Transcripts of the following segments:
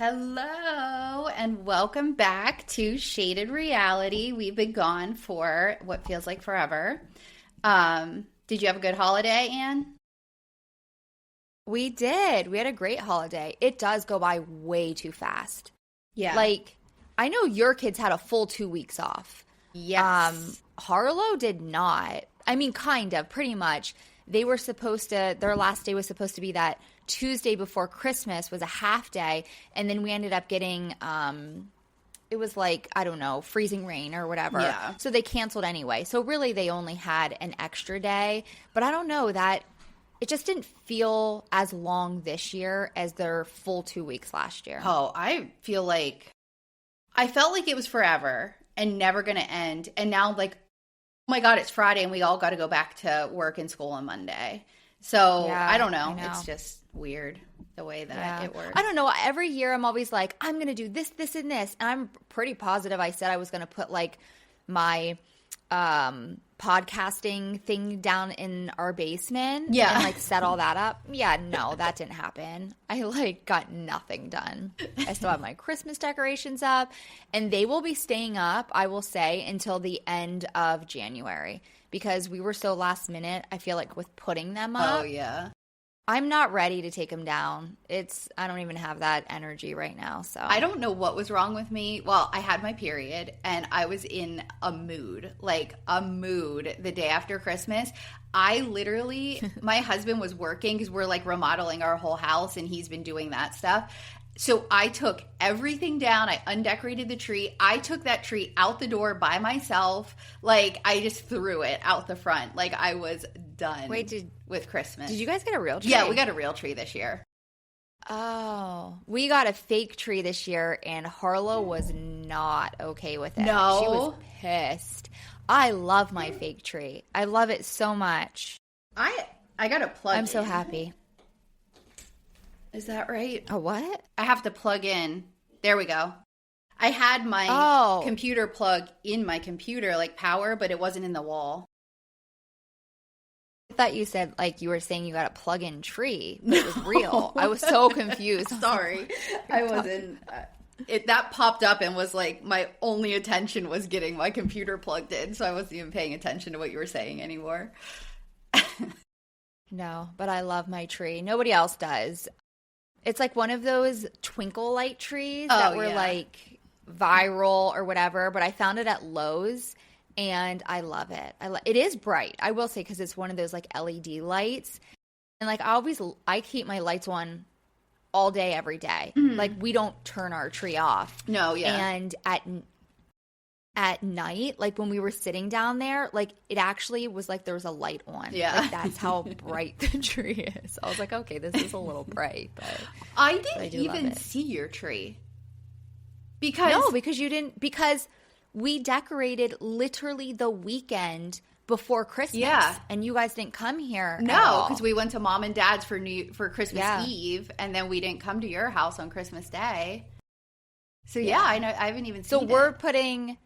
Hello, and welcome back to Shaded Reality. We've been gone for what feels like forever. Did you have a good holiday, Anne? We did. We had a great holiday. It does go by way too fast. Yeah. Like, I know your kids had a full 2 weeks off. Yes. Harlow did not. I mean, kind of, pretty much. They were supposed to, their last day was supposed to be that Tuesday before Christmas was a half day. And then we ended up getting, it was like, I don't know, freezing rain or whatever. Yeah. So they canceled anyway. So really they only had an extra day. But I don't know, that it just didn't feel as long this year as their full 2 weeks last year. Oh, I felt like it was forever and never going to end. And now, like, oh my God, it's Friday and we all got to go back to work and school on Monday. So Yeah, I don't know. I know. It's just weird the way that it works. I don't know. Every year I'm always like, I'm going to do this, this, and this. And I'm pretty positive I said I was going to put like my podcasting thing down in our basement. Yeah. And like set all that up. Yeah, no, that didn't happen. I like got nothing done. I still have my Christmas decorations up. And they will be staying up, I will say, until the end of January. Because we were so last minute, I feel like, with putting them up. Oh, yeah. I'm not ready to take them down. I don't even have that energy right now. So I don't know what was wrong with me. Well, I had my period and I was in a mood, the day after Christmas. I literally, my husband was working because we're like remodeling our whole house and he's been doing that stuff. So I took everything down. I undecorated the tree. I took that tree out the door by myself. Like, I just threw it out the front. Like, I was done with Christmas. Did you guys get a real tree? Yeah, we got a real tree this year. Oh, we got a fake tree this year, and Harlow was not okay with it. No. She was pissed. I love my fake tree. I love it so much. I got to plug I'm so in. happy. Is that right? A what? I have to plug in. There we go. I had my computer plug in my computer, like power, but it wasn't in the wall. I thought you said, like, you were saying you got a plug-in tree, but it was real. I was so confused. Sorry. I wasn't. That popped up and was like, my only attention was getting my computer plugged in, so I wasn't even paying attention to what you were saying anymore. No, but I love my tree. Nobody else does. It's like one of those twinkle light trees that were like viral or whatever, but I found it at Lowe's and I love it. It is bright, I will say, because it's one of those like LED lights. And like I keep my lights on all day, every day. Mm-hmm. Like we don't turn our tree off. No, yeah. And at night, like when we were sitting down there, like it actually was like there was a light on. Yeah. Like that's how bright the tree is. I was like, okay, this is a little bright, but I didn't even see your tree. Because you didn't, because we decorated literally the weekend before Christmas. Yeah. And you guys didn't come here. No, because we went to mom and dad's for Christmas Eve, and then we didn't come to your house on Christmas Day. So yeah, I know I haven't even seen it. So we're putting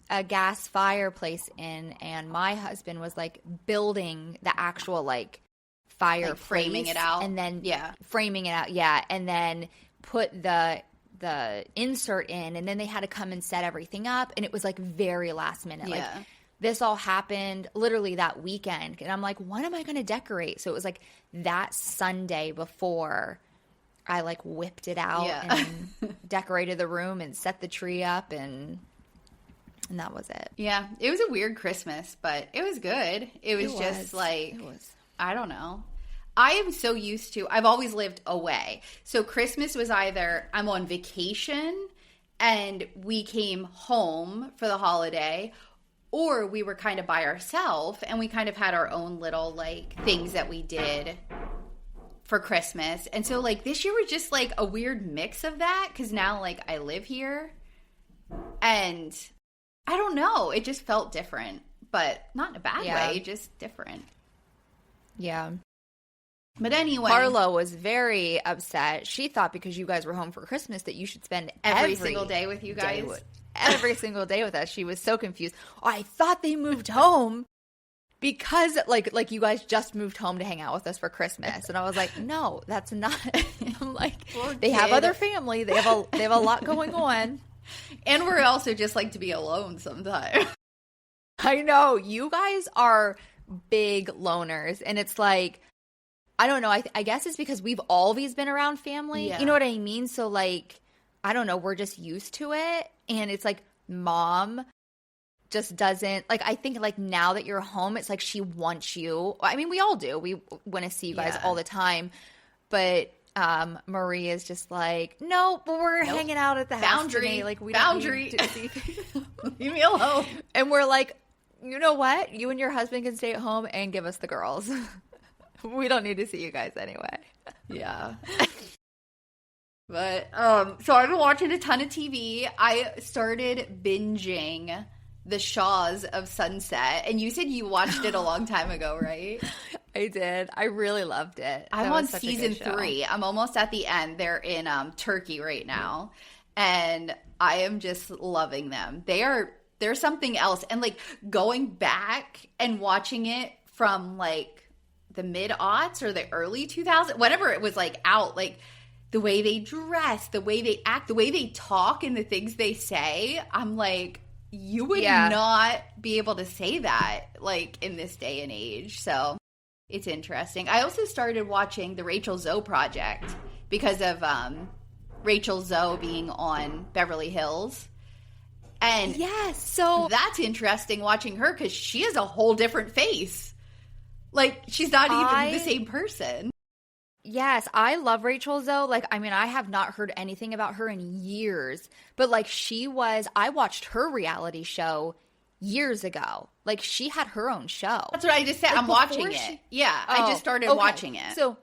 a gas fireplace in, and my husband was like building the actual like fireplace, like framing it out, and then framing it out, and then put the insert in, and then they had to come and set everything up, and it was like very last minute. Like this all happened literally that weekend, and I'm like, when am I going to decorate? So it was like that Sunday before I like whipped it out and decorated the room and set the tree up, and that was it. Yeah, it was a weird Christmas, but it was good. It was like, I don't know. I am so used to, I've always lived away. So Christmas was either I'm on vacation and we came home for the holiday, or we were kind of by ourselves and we kind of had our own little like things that we did for Christmas. And so like this year was just like a weird mix of that, because now like I live here and I don't know, it just felt different, but not in a bad way, just different. Yeah. But anyway, Harlow was very upset. She thought because you guys were home for Christmas that you should spend every single day with you guys. Every single day with us. She was so confused. Oh, I thought they moved home because like you guys just moved home to hang out with us for Christmas. And I was like, no, that's not. I'm like, they have other family. They have a lot going on. And we're also just like to be alone sometimes. I know. You guys are big loners. And it's like, I don't know. I guess it's because we've always been around family. Yeah. You know what I mean? So like, I don't know. We're just used to it. And it's like mom just doesn't, like, I think like now that you're home, it's like she wants you. I mean, we all do. We want to see you guys all the time. But Marie is just like, no, but we're hanging out at the house today. Like, we don't need to see leave me alone. And we're like, you know what? You and your husband can stay at home and give us the girls. We don't need to see you guys anyway. Yeah. But so I've been watching a ton of TV. I started binging The Shaws of Sunset, and you said you watched it a long time ago, right? I did. I really loved it. I'm on season 3. I'm almost at the end. They're in Turkey right now, and I am just loving them. They're something else. And like going back and watching it from like the mid-aughts or the early 2000s, whenever it was like out, like the way they dress, the way they act, the way they talk, and the things they say, I'm like, you would not be able to say that like in this day and age. So it's interesting. I also started watching the Rachel Zoe Project because of Rachel Zoe being on Beverly Hills. And yes, so that's interesting watching her because she has a whole different face. Like, she's not even the same person. Yes, I love Rachel Zoe. Like, I mean, I have not heard anything about her in years. But, like, I watched her reality show years ago. Like, she had her own show. That's what I just said. Like, I'm watching it. Yeah, I just started watching it. So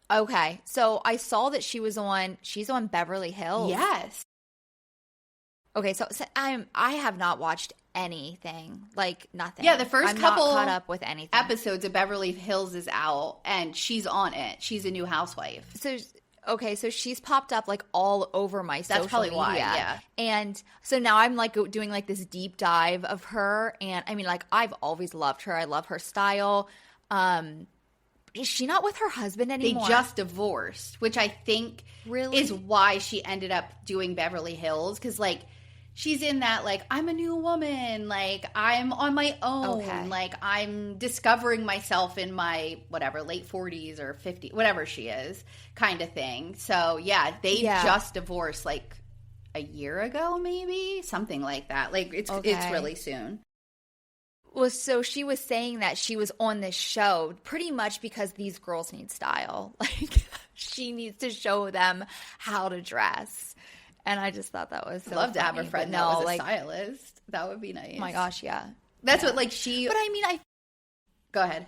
I saw that she's on Beverly Hills. Yes. Okay, so I have not watched anything, like nothing. Yeah, the first couple not caught up with anything. Episodes of Beverly Hills is out, and she's on it. She's a new housewife. So she's popped up like all over my social media. That's probably why, yeah. And so now I'm like doing like this deep dive of her, and I mean, like I've always loved her. I love her style. Is she not with her husband anymore? They just divorced, which I think is why she ended up doing Beverly Hills, because like she's in that, like, I'm a new woman, like, I'm on my own, like, I'm discovering myself in my, whatever, late 40s or 50, whatever she is, kind of thing. So, yeah, they just divorced, like, a year ago, maybe? Something like that. Like, it's really soon. Well, so she was saying that she was on this show pretty much because these girls need style. Like, she needs to show them how to dress. And I just thought that was so love funny. To have a friend that was a stylist. That would be nice. Oh my gosh, yeah. That's what, like, she... But I mean, Go ahead.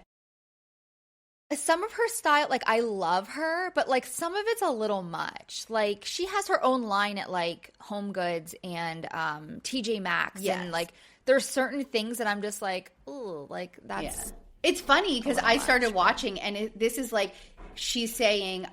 Some of her style, like, I love her, but, like, some of it's a little much. Like, she has her own line at, like, Home Goods and TJ Maxx. Yes. And, like, there's certain things that I'm just like, ooh, like, that's... Yeah. It's funny because I started watching, and this is, like... She's saying,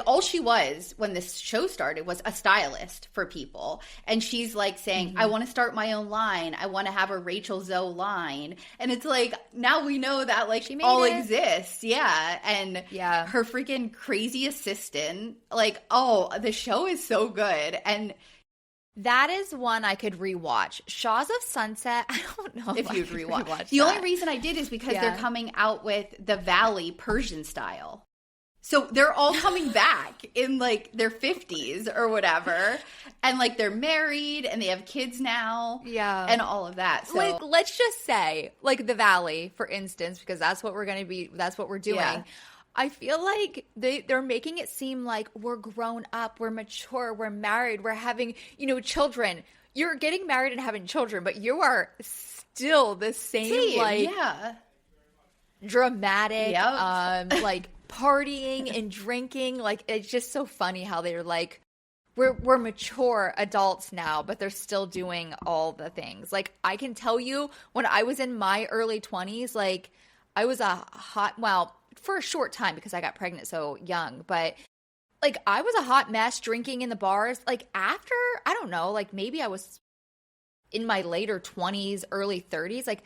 all she was when this show started was a stylist for people. And she's like saying, I want to start my own line. I want to have a Rachel Zoe line. And it's like, now we know that like all exists. Yeah. And her freaking crazy assistant, like, oh, the show is so good. And that is one I could rewatch. Shaws of Sunset, I don't know if you'd rewatch. The only reason I did is because they're coming out with the Valley Persian style. So they're all coming back in, like, their 50s or whatever. And, like, they're married and they have kids now. Yeah. And all of that. So, like, let's just say, like, the Valley, for instance, because that's what that's what we're doing. Yeah. I feel like they're making it seem like we're grown up, we're mature, we're married, we're having, children. You're getting married and having children, but you are still the same like, dramatic, like, partying and drinking. Like, it's just so funny how they're like, we're mature adults now, but they're still doing all the things. Like, I can tell you when I was in my early 20s, like, I was for a short time because I got pregnant so young, but like, I was a hot mess drinking in the bars. Like, after, I don't know, like, maybe I was in my later 20s, early 30s, like,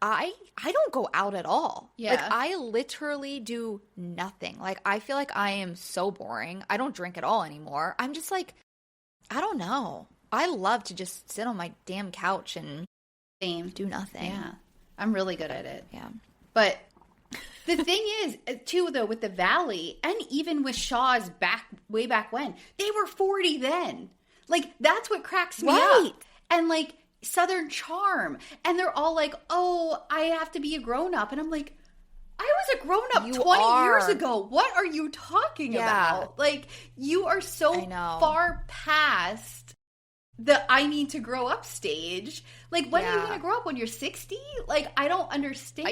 I don't go out at all. Yeah. Like, I literally do nothing. Like, I feel like I am so boring. I don't drink at all anymore. I'm just like, I don't know. I love to just sit on my damn couch and do nothing. Yeah. I'm really good at it. Yeah. But the thing is, too, though, with the Valley, and even with Shaw's way back when, they were 40 then. Like, that's what cracks me up. And, like, Southern Charm. And they're all like, oh, I have to be a grown-up. And I'm like, I was a grown-up 20 years ago. What are you talking about? Like, you are so far past the I need to grow up stage. Like, when are you going to grow up? When you're 60? Like, I don't understand.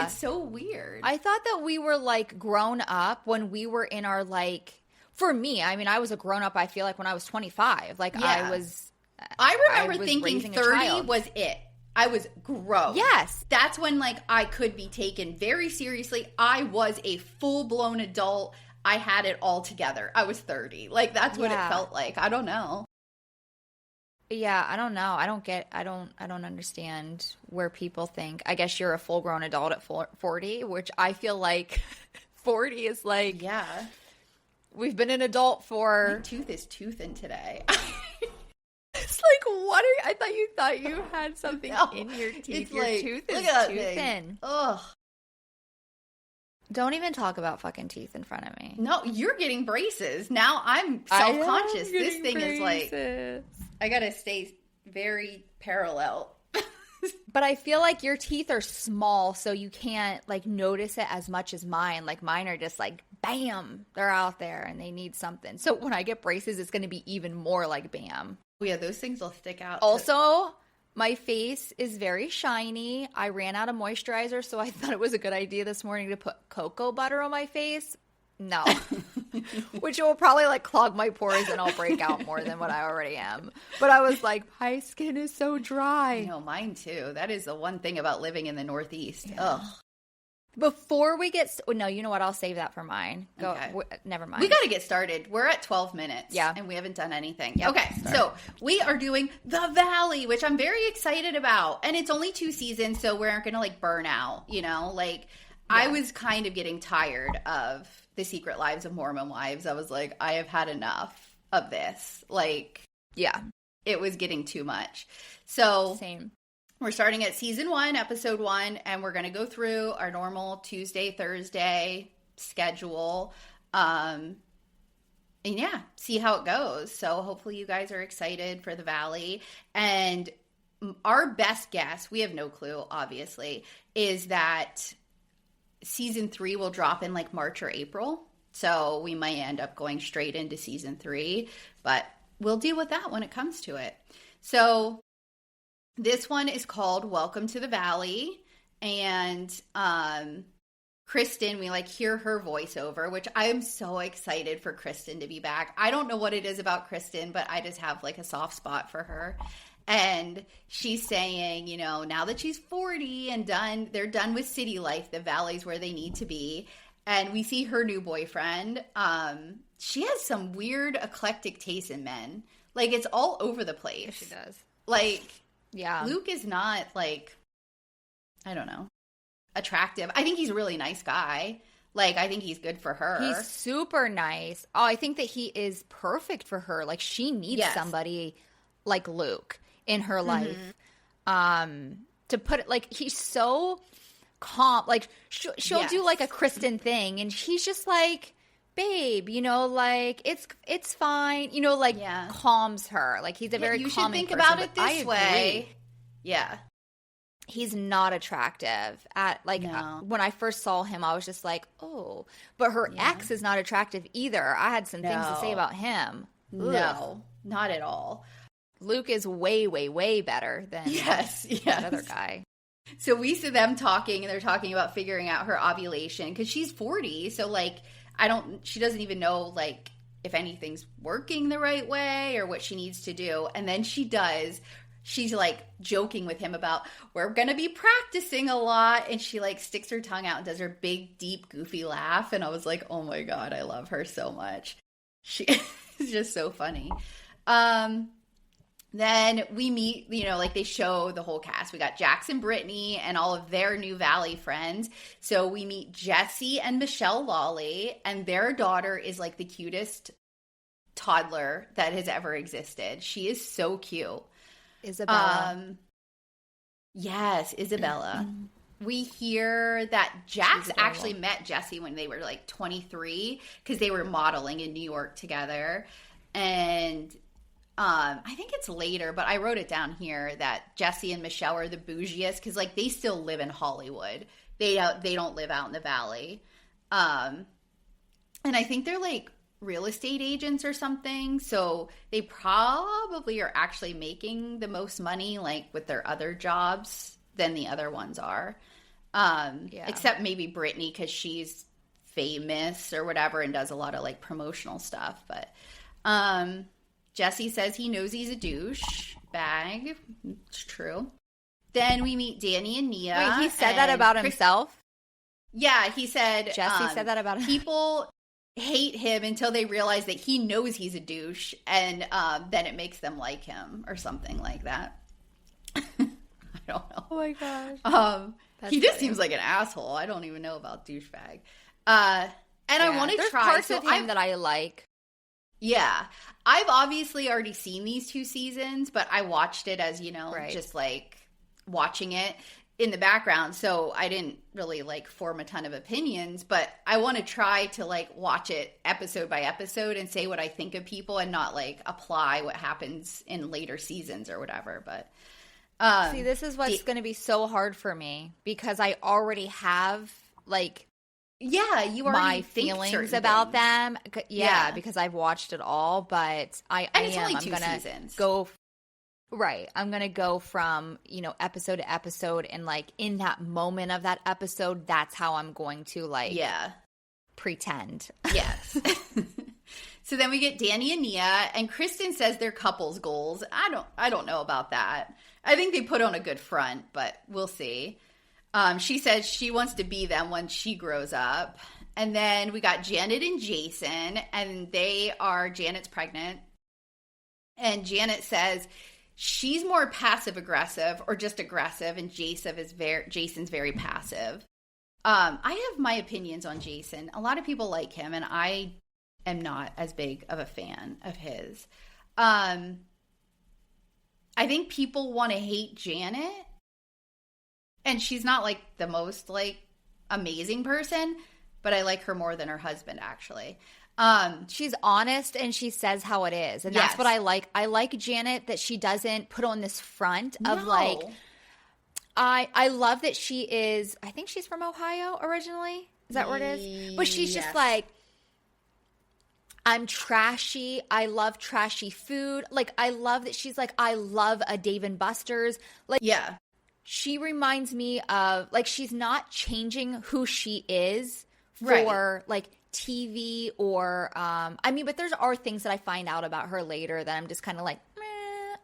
It's so weird. I thought that we were, like, grown up when we were in our, like, for me, I mean, I was a grown up, I feel like, when I was 25. Like, I remember thinking 30 was it. I was grown. Yes. That's when, like, I could be taken very seriously. I was a full-blown adult. I had it all together. I was 30. Like, that's what it felt like. I don't know. Yeah, I don't know. I don't understand where people think. I guess you're a full-grown adult at 40, which I feel like 40 is like, we've been an adult for. My tooth is toothing today. It's like, what are you? I thought you had something in your teeth. It's your like, tooth is toothing. Ugh. Don't even talk about fucking teeth in front of me. No, you're getting braces. Now I'm self-conscious. This thing is like, I gotta stay very parallel. But I feel like your teeth are small, so you can't, like, notice it as much as mine. Like, mine are just like, bam, they're out there and they need something. So when I get braces, it's going to be even more like bam. Oh, yeah, those things will stick out. Also, my face is very shiny. I ran out of moisturizer, so I thought it was a good idea this morning to put cocoa butter on my face. No. Which will probably, like, clog my pores and I'll break out more than what I already am. But I was like, my skin is so dry. No, mine too. That is the one thing about living in the Northeast. Yeah. Ugh. Before we get no, you know what? I'll save that for mine. Go. Okay. Never mind. We got to get started. We're at 12 minutes. Yeah. And we haven't done anything. Yep. Okay. So we are doing The Valley, which I'm very excited about. And it's only 2 seasons, so we aren't going to, like, burn out, you know? Like, I was kind of getting tired of The Secret Lives of Mormon Wives. I was like, I have had enough of this. Like, it was getting too much. So same. We're starting at season 1, episode 1, and we're going to go through our normal Tuesday, Thursday schedule. And see how it goes. So hopefully you guys are excited for The Valley. And our best guess, we have no clue, obviously, is that season 3 will drop in, like, March or April. So we might end up going straight into season 3, but we'll deal with that when it comes to it. So this one is called Welcome to the Valley, and Kristen, we, like, hear her voiceover, which I am so excited for Kristen to be back. I don't know what it is about Kristen, but I just have, like, a soft spot for her. And she's saying, you know, now that she's 40 and they're done with city life, the Valley's where they need to be. And we see her new boyfriend. She has some weird eclectic taste in men. Like, it's all over the place. Yes, she does. Like, yeah. Luke is not, like, I don't know, attractive. I think he's a really nice guy. Like, I think he's good for her. He's super nice. Oh, I think that he is perfect for her. Like, she needs somebody like Luke in her life. To put it, like, he's so calm. Like, she'll do, like, a Kristen thing, and he's just like, babe, you know, like, it's fine, you know, like, calms her. Like, he's a very calming person. You should think about it this way. Yeah. He's not attractive. When I first saw him, I was just like, oh. But her ex is not attractive either. I had some things to say about him. No, not at all. Luke is way, way, way better than that other guy. So we see them talking, and they're talking about figuring out her ovulation because she's 40. So, like, she doesn't even know, like, if anything's working the right way or what she needs to do. And then she does. She's, like, joking with him about, we're going to be practicing a lot. And she, like, sticks her tongue out and does her big, deep, goofy laugh. And I was like, oh my God, I love her so much. She is just so funny. Then we meet, like they show the whole cast. We got Jax and Brittany and all of their new Valley friends. So we meet Jesse and Michelle Lawley, and their daughter is like the cutest toddler that has ever existed. She is so cute. Isabella. Yes, Isabella. We hear that Jax actually met Jesse when they were like 23 because they were modeling in New York together. And I think it's later, but I wrote it down here that Jesse and Michelle are the bougiest because like they still live in Hollywood. They don't live out in the Valley. And I think they're like real estate agents or something. So they probably are actually making the most money like with their other jobs than the other ones are. Except maybe Brittany because she's famous or whatever and does a lot of like promotional stuff. But Jesse says he knows he's a douche bag. It's true. Then we meet Danny and Nia. Wait, he said that about himself? Yeah, he said Jesse said that about him. People hate him until they realize that he knows he's a douche, and then it makes them like him or something like that. I don't know. Oh my gosh. He just seems like an asshole. I don't even know about douchebag. And I want to try. There's parts of him that I like. Yeah. I've obviously already seen these 2 seasons, but I watched it as, just like watching it in the background. So I didn't really like form a ton of opinions, but I want to try to like watch it episode by episode and say what I think of people and not like apply what happens in later seasons or whatever. But see, this is what's going to be so hard for me because I already have like you already my feelings about them. Yeah, because I've watched it all, but I'm going to go right. I'm going to go from, episode to episode, and like in that moment of that episode, that's how I'm going to like pretend. Yes. So then we get Danny and Nia, and Kristen says they're couples goals. I don't know about that. I think they put on a good front, but we'll see. She says she wants to be them when she grows up. And then we got Janet and Jason, and Janet's pregnant. And Janet says she's more passive aggressive or just aggressive, and Jason's very passive. I have my opinions on Jason. A lot of people like him, and I am not as big of a fan of his. I think people want to hate Janet. And she's not, like, the most, like, amazing person, but I like her more than her husband, actually. She's honest and she says how it is. And that's what I like. I like Janet that she doesn't put on this front of, like, I love that she is, I think she's from Ohio originally. Is that where it is? But she's just like, I'm trashy. I love trashy food. Like, I love that she's like, I love a Dave & Buster's. Like, yeah. She reminds me of, like, she's not changing who she is for, like, TV or, but there are things that I find out about her later that I'm just kind of like,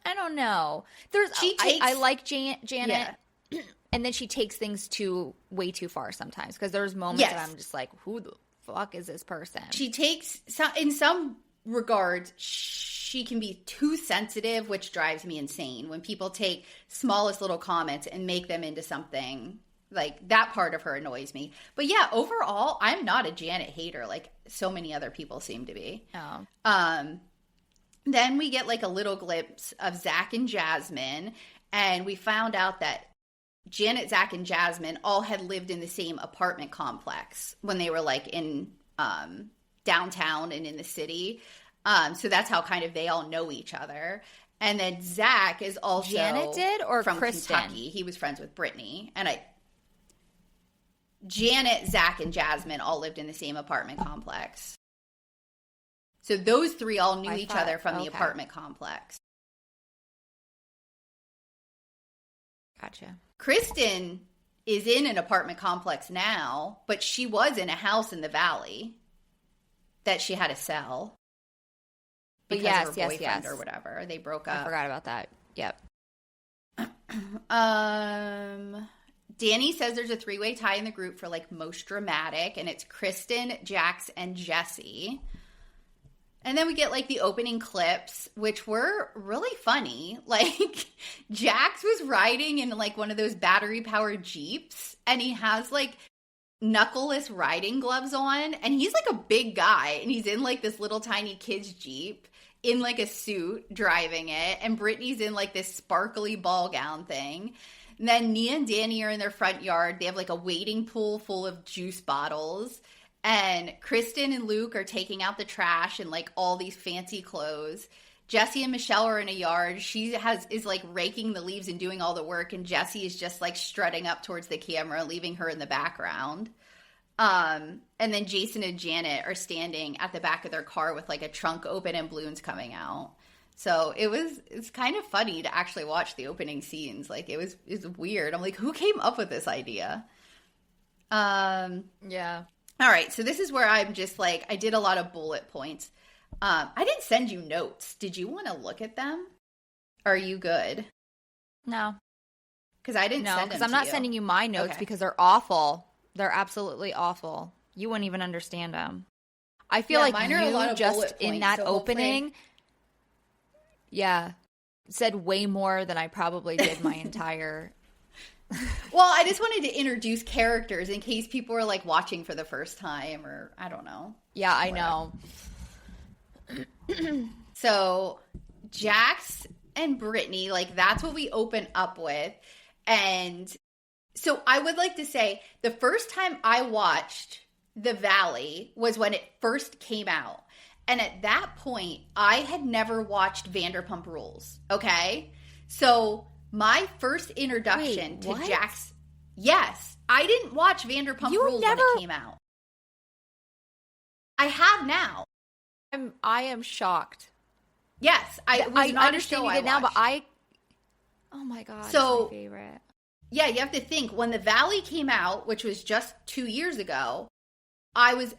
I don't know. I like Janet, and then she takes things way too far sometimes because there's moments that I'm just like, who the fuck is this person? She takes, in some regards, she can be too sensitive, which drives me insane. When people take smallest little comments and make them into something, like that part of her annoys me. But yeah, overall, I'm not a Janet hater like so many other people seem to be. Oh. Then we get like a little glimpse of Zach and Jasmine, and we found out that Janet, Zach, and Jasmine all had lived in the same apartment complex when they were like in downtown and in the city. So that's how kind of they all know each other. And then Zach is also Janet did or from Kristen? Kentucky. He was friends with Brittany. And Janet, Zach, and Jasmine all lived in the same apartment complex. So those 3 all knew each other from the apartment complex. Gotcha. Kristen is in an apartment complex now, but she was in a house in the Valley that she had to sell. Because of her boyfriend or whatever. They broke up. I forgot about that. Yep. Danny says there's a 3-way tie in the group for like most dramatic, and it's Kristen, Jax, and Jesse. And then we get, like, the opening clips, which were really funny. Like, Jax was riding in, like, one of those battery-powered Jeeps, and he has, like, knuckleless riding gloves on, and he's, like, a big guy, and he's in, like, this little tiny kid's Jeep in, like, a suit driving it, and Brittany's in, like, this sparkly ball gown thing. And then Nia and Danny are in their front yard. They have, like, a wading pool full of juice bottles. And Kristen and Luke are taking out the trash in, like, all these fancy clothes. Jesse and Michelle are in a yard. She is like raking the leaves and doing all the work, and Jesse is just like strutting up towards the camera, leaving her in the background. And then Jason and Janet are standing at the back of their car with like a trunk open and balloons coming out. So it's kind of funny to actually watch the opening scenes. Like it's weird. I'm like, who came up with this idea? Yeah. All right, so this is where I'm just like, I did a lot of bullet points. I didn't send you notes. Did you want to look at them? Are you good? No. Because I didn't send them because I'm not sending you my notes because they're awful. They're absolutely awful. You wouldn't even understand them. I feel like mine are a lot of just bullet in points, that so opening, said way more than I probably did my entire... Well, I just wanted to introduce characters in case people are like watching for the first time, or I don't know. Yeah, I know. So Jax and Brittany, like that's what we open up with. And so I would like to say the first time I watched The Valley was when it first came out. And at that point, I had never watched Vanderpump Rules. Okay. So my first introduction to Jax. Yes. I didn't watch Vanderpump Rules when it came out. I have now. I am shocked. Yes, I understand you did now, but oh my god, so, it's my favorite. Yeah, you have to think when The Valley came out, which was just 2 years ago.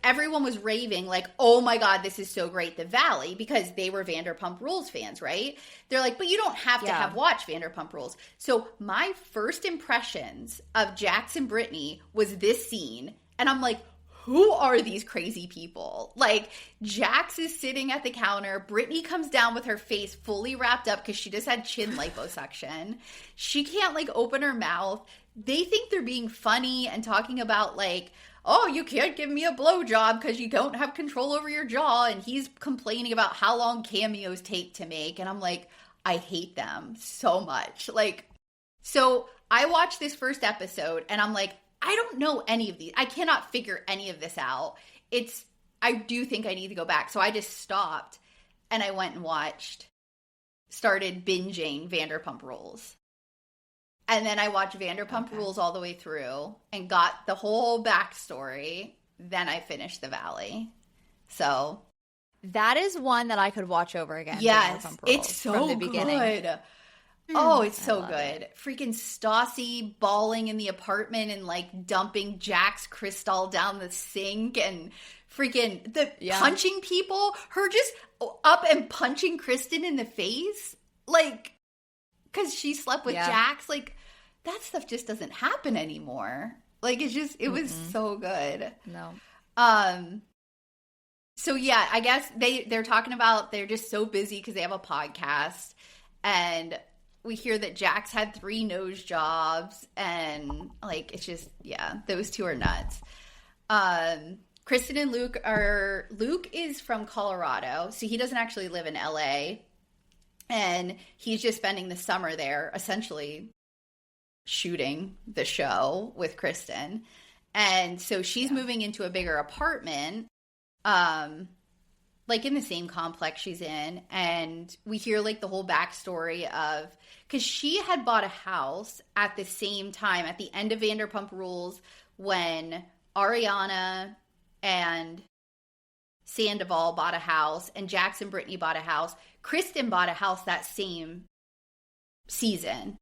Everyone was raving like, oh my god, this is so great, The Valley, because they were Vanderpump Rules fans, right? They're like, but you don't have to have watched Vanderpump Rules. So my first impressions of Jax and Brittany was this scene, and I'm like, who are these crazy people? Like, Jax is sitting at the counter. Brittany comes down with her face fully wrapped up because she just had chin liposuction. She can't, like, open her mouth. They think they're being funny and talking about, like, oh, you can't give me a blowjob because you don't have control over your jaw. And he's complaining about how long cameos take to make. And I'm like, I hate them so much. Like, so I watched this first episode and I'm like, I don't know any of these. I cannot figure any of this out. I do think I need to go back. So I just stopped and I went and started binging Vanderpump Rules. And then I watched Vanderpump Rules all the way through and got the whole backstory. Then I finished The Valley. So that is one that I could watch over again. Yes, it's so from the beginning. Good. Oh, it's so good. Freaking Stassi bawling in the apartment and like dumping Jax Crystal down the sink and freaking punching people. Her just up and punching Kristen in the face. Like, because she slept with Jax. Like, that stuff just doesn't happen anymore. Like, it was so good. No. So yeah, I guess they're talking about they're just so busy because they have a podcast. And we hear that Jax had 3 nose jobs, and like it's just those two are nuts. Kristen and Luke is from Colorado, so he doesn't actually live in LA, and he's just spending the summer there, essentially shooting the show with Kristen. And so she's moving into a bigger apartment, like in the same complex she's in. And we hear like the whole backstory of, because she had bought a house at the same time at the end of Vanderpump Rules when Ariana and Sandoval bought a house and Jax and Brittany bought a house. Kristen bought a house that same season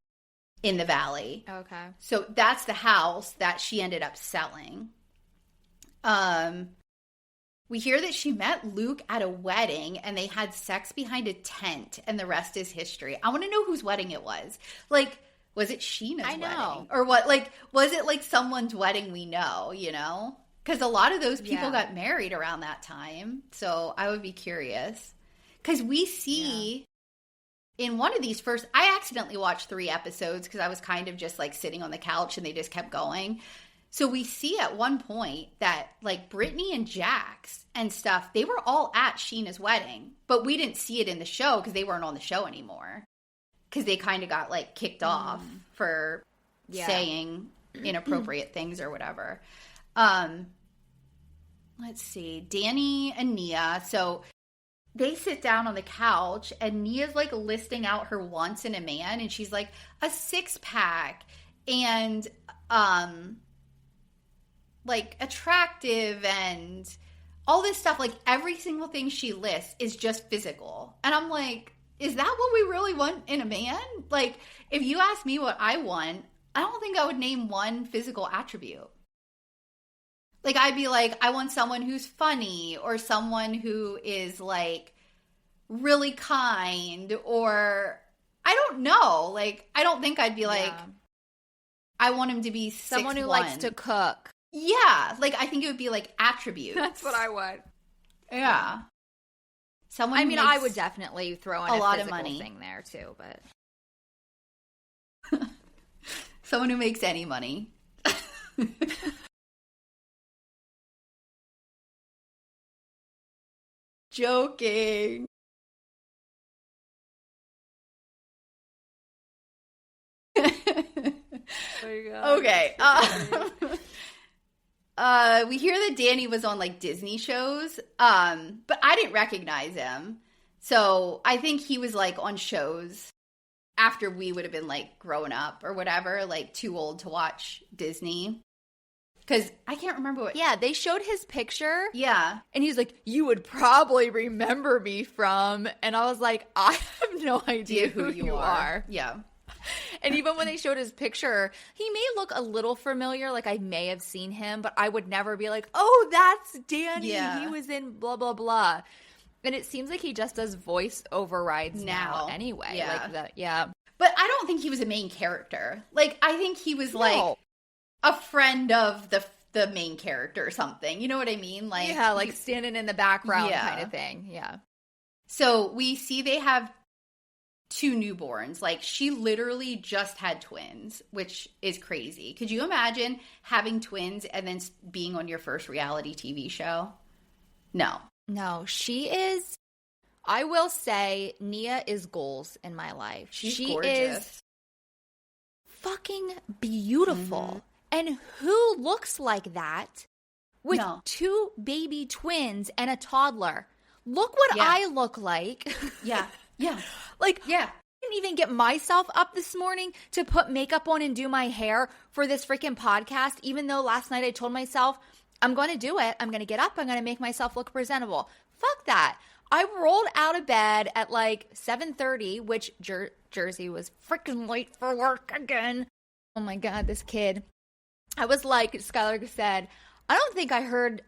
in the Valley. Okay. So that's the house that she ended up selling. We hear that she met Luke at a wedding and they had sex behind a tent, and the rest is history. I want to know whose wedding it was. Like, was it Sheena's wedding? Or what? Like, was it like someone's wedding we know, you know? Because a lot of those people got married around that time. So I would be curious. Because we see in one of these first, I accidentally watched 3 episodes because I was kind of just like sitting on the couch and they just kept going. So we see at one point that like Brittany and Jax and stuff, they were all at Sheena's wedding. But we didn't see it in the show because they weren't on the show anymore. Because they kind of got like kicked off for saying inappropriate things or whatever. Let's see. Danny and Nia. So they sit down on the couch and Nia's like listing out her wants in a man. And she's like, a 6-pack and like attractive and all this stuff. Like every single thing she lists is just physical. And I'm like, is that what we really want in a man? Like if you ask me what I want, I don't think I would name one physical attribute. Like, I'd be like, I want someone who's funny or someone who is, like, really kind or I don't know. Like, I don't think I'd be like, I want him to be 6'1". Someone who likes to cook. Yeah. Like, I think it would be, like, attributes. That's what I want. Yeah. Someone I mean, I would definitely throw in a lot of physical money thing there, too, but... Someone who makes any money. Joking. There you go. Okay. We hear that Danny was on like Disney shows, but I didn't recognize him. So I think he was like on shows after we would have been like grown up or whatever, like too old to watch Disney. Because I can't remember what... Yeah, they showed his picture. Yeah. And he's like, you would probably remember me from... And I was like, I have no idea who you are. Yeah. And even when they showed his picture, he may look a little familiar, like I may have seen him, but I would never be like, oh, that's Danny. Yeah. He was in blah, blah, blah. And it seems like he just does voice overrides now anyway. Yeah. Like that, yeah. But I don't think he was a main character. Like, I think he was like... a friend of the main character or something. You know what I mean? Like, yeah, like standing in the background kind of thing. Yeah. So we see they have 2 newborns. Like, she literally just had twins, which is crazy. Could you imagine having twins and then being on your first reality TV show? No. No, she is... I will say Nia is goals in my life. She gorgeous. Is fucking beautiful. Mm-hmm. And who looks like that with 2 baby twins and a toddler? Look what I look like. Yeah. Yeah. Like, I didn't even get myself up this morning to put makeup on and do my hair for this freaking podcast, even though last night I told myself, I'm going to do it. I'm going to get up. I'm going to make myself look presentable. Fuck that. I rolled out of bed at like 7:30, which Jersey was freaking late for work again. Oh my God, this kid. I was like, Skylar said, I don't think I heard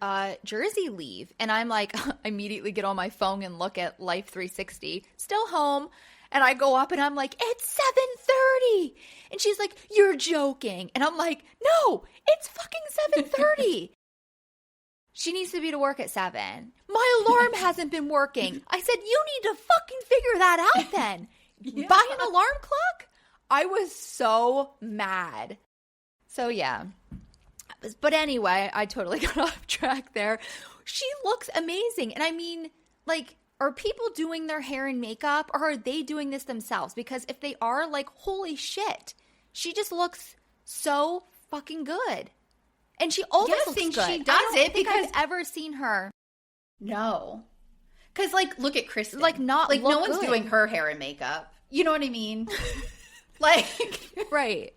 Jersey leave. And I'm like, immediately get on my phone and look at Life 360. Still home. And I go up and I'm like, it's 7:30. And she's like, you're joking. And I'm like, no, it's fucking 7:30. She needs to be to work at 7. My alarm hasn't been working. I said, you need to fucking figure that out then. Buy an alarm clock? I was so mad. So, yeah. But anyway, I totally got off track there. She looks amazing. And I mean, like, are people doing their hair and makeup or are they doing this themselves? Because if they are, like, holy shit, she just looks so fucking good. And she always looks good. She does it because I've ever seen her. No. Because, like, look at Kristen. Like, not like, look no one's good. doing her hair and makeup. You know what I mean? Like. Right.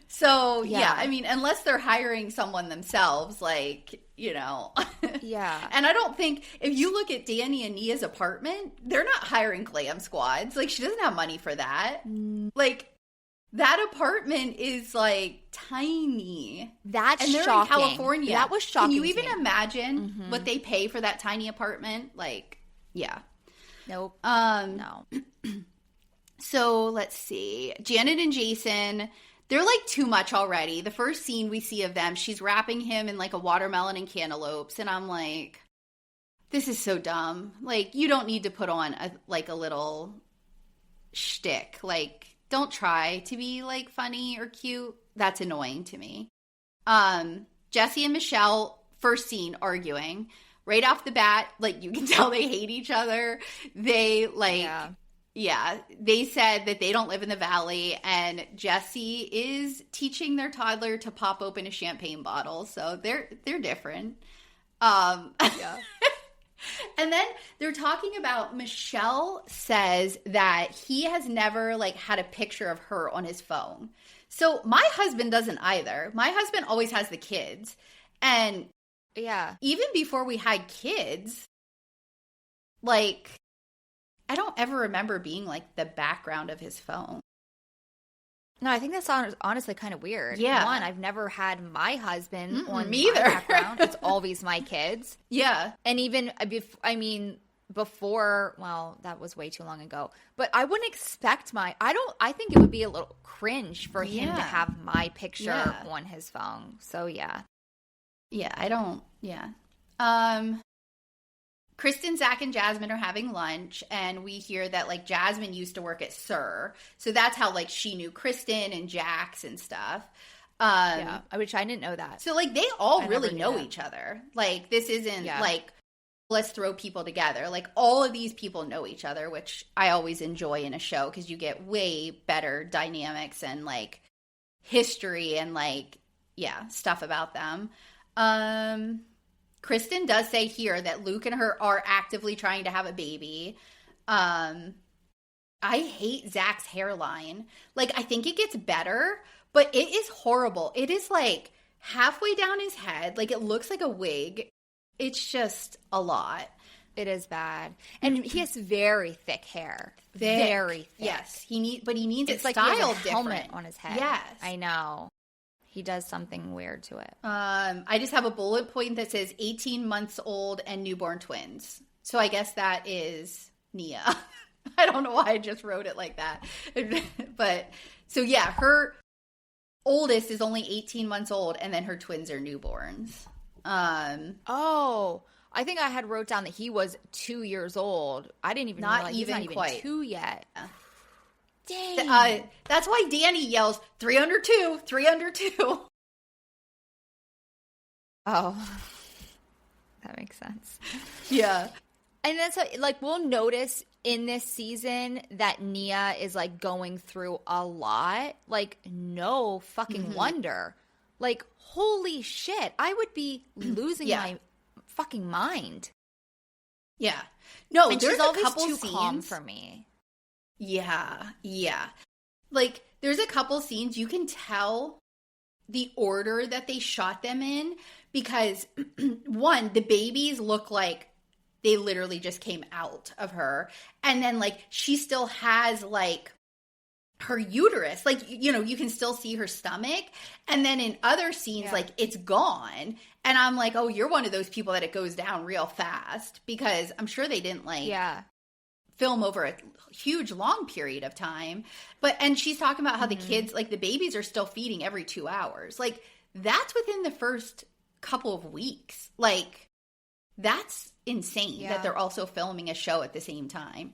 So, yeah, I mean, unless they're hiring someone themselves, like, you know. Yeah. And I don't think, if you look at Danny and Nia's apartment, they're not hiring glam squads. Like, she doesn't have money for that. Like, that apartment is, like, tiny. That's and they're shocking. in California. That was shocking. Can you even imagine what they pay for that tiny apartment? Like, yeah. Nope. No. So, let's see. Janet and Jason, They're like too much already. The first scene we see of them, she's wrapping him in like a watermelon and cantaloupes. And I'm like, this is so dumb. Like, you don't need to put on a little shtick. Like, don't try to be like funny or cute. That's annoying to me. Jesse and Michelle, first scene, arguing. Right off the bat, like, you can tell they hate each other. They like... Yeah, they said that they don't live in the valley, and Jesse is teaching their toddler to pop open a champagne bottle, so they're different. Yeah. And then they're talking about, Michelle says that he has never like had a picture of her on his phone. So my husband doesn't either. My husband always has the kids, and even before we had kids, like, I don't ever remember being like the background of his phone. No, I think that's honestly kind of weird. Yeah. One, I've never had my husband on me either. my background. It's always my kids. Yeah. And even, before, well, that was way too long ago. But I wouldn't expect I think it would be a little cringe for him to have my picture on his phone. So, yeah. Yeah, Kristen, Zach, and Jasmine are having lunch, and we hear that, like, Jasmine used to work at SUR. So that's how, like, she knew Kristen and Jax and stuff. Which I didn't know that. So, like, they all really know each other. Like, this isn't, like, let's throw people together. Like, all of these people know each other, which I always enjoy in a show because you get way better dynamics and, like, history and, like, stuff about them. Kristen does say here that Luke and her are actively trying to have a baby. I hate Zach's hairline. Like, I think it gets better, but it is horrible. It is like halfway down his head. Like, it looks like a wig. It's just a lot. It is bad. And he has very thick hair. Very thick. Yes. He needs it like styled he has a helmet different on his head. Yes. I know. He does something weird to it. I just have a bullet point that says 18 months old and newborn twins. So I guess that is Nia. I don't know why I just wrote it like that. But so yeah, her oldest is only 18 months old, and then her twins are newborns. I think I had wrote down that he was 2 years old. I didn't even realize he's not even quite 2 yet. Dang. That's why Danny yells 3 under 2, 3 under 2. Oh, that makes sense. Yeah. And that's like, we'll notice in this season that Nia is like going through a lot. Like, no fucking wonder. Like, holy shit, I would be losing my fucking mind. Yeah. No, and there's she's always a couple too scenes calm for me. Yeah. Like, there's a couple scenes you can tell the order that they shot them in because, one, the babies look like they literally just came out of her. And then, like, she still has, like, her uterus. Like, you know, you can still see her stomach. And then in other scenes, like, it's gone. And I'm like, oh, you're one of those people that it goes down real fast because I'm sure they didn't, like... film over a huge long period of time. And she's talking about how the kids, like, the babies are still feeding every 2 hours. Like, that's within the first couple of weeks. Like, that's insane that they're also filming a show at the same time.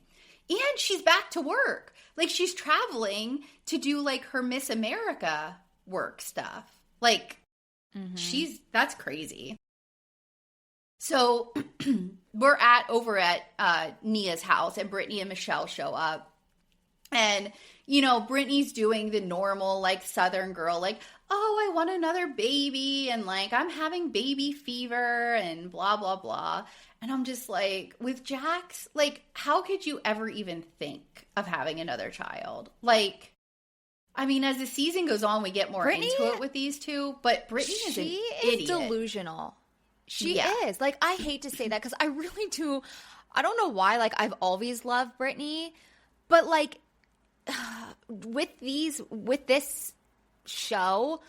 And she's back to work. Like, she's traveling to do, like, her Miss America work stuff. Like, that's crazy. So we're over at Nia's house, and Brittany and Michelle show up. And, you know, Brittany's doing the normal, like, Southern girl, like, oh, I want another baby, and, like, I'm having baby fever, and blah, blah, blah. And I'm just like, with Jax, like, how could you ever even think of having another child? Like, I mean, as the season goes on, we get more into it with these two, but Brittany is an idiot. She is delusional. She is. Like, I hate to say that because I really do. I don't know why. Like, I've always loved Brittany. But, like, with this show,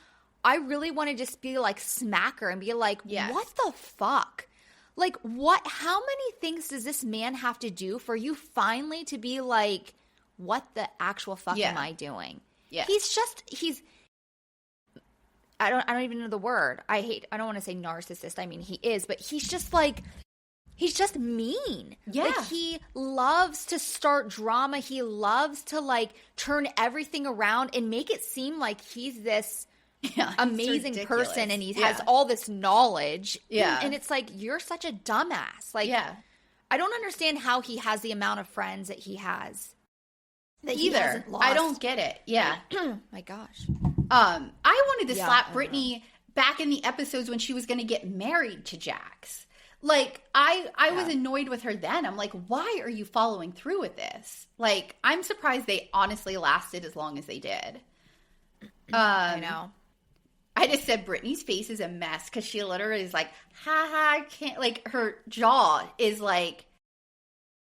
I really want to just be like, smack her and be like, what the fuck? Like, how many things does this man have to do for you finally to be like, what the actual fuck am I doing? Yeah. He's I don't even know the word. I don't want to say narcissist. I mean, he is, but he's just like, he's just mean. Yeah. Like, he loves to start drama. He loves to, like, turn everything around and make it seem like he's this amazing person and he has all this knowledge. Yeah. And it's like, you're such a dumbass. Like, I don't understand how he has the amount of friends that he has. That he hasn't lost. I don't get it. Yeah. My gosh. I wanted to slap Brittany back in the episodes when she was going to get married to Jax. Like, I was annoyed with her then. I'm like, why are you following through with this? Like, I'm surprised they honestly lasted as long as they did. I know. I just said Brittany's face is a mess because she literally is like, ha ha, I can't, like, her jaw is like,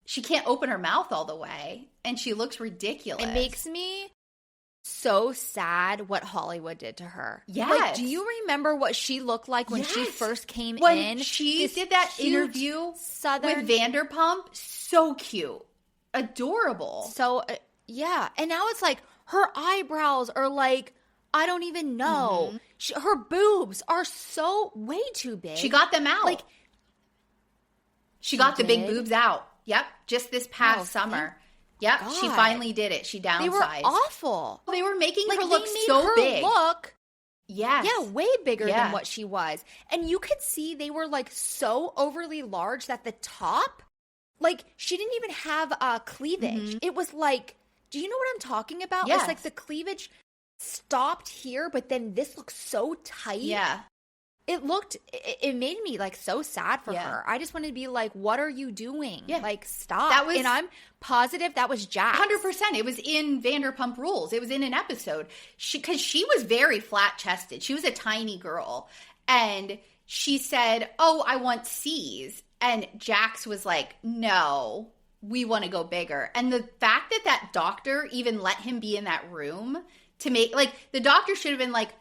she can't open her mouth all the way. And she looks ridiculous. It makes me so sad what Hollywood did to her. Yes. Like, do you remember what she looked like when she first came in? When she did that interview with Vanderpump, so cute. Adorable. So, yeah. And now it's like, her eyebrows are like, I don't even know. Her boobs are so way too big. She got them out. Like, she got the big boobs out. Yep. Just this past summer. Yep. God. She finally did it. She downsized. They were awful. They were making her look so so big. Look. Yes. Yeah, way bigger than what she was. And you could see they were like so overly large that the top, like, she didn't even have cleavage. It was like, do you know what I'm talking about? Yes. It's like the cleavage stopped here, but then this looks so tight. Yeah. It made me like so sad for her. I just wanted to be like, what are you doing? Yeah. Like, stop. And I'm positive that was Jax. 100%. It was in Vanderpump Rules. It was in an episode. Because she was very flat chested. She was a tiny girl. And she said, oh, I want C's. And Jax was like, no, we want to go bigger. And the fact that that doctor even let him be in that room to make, like, the doctor should have been like,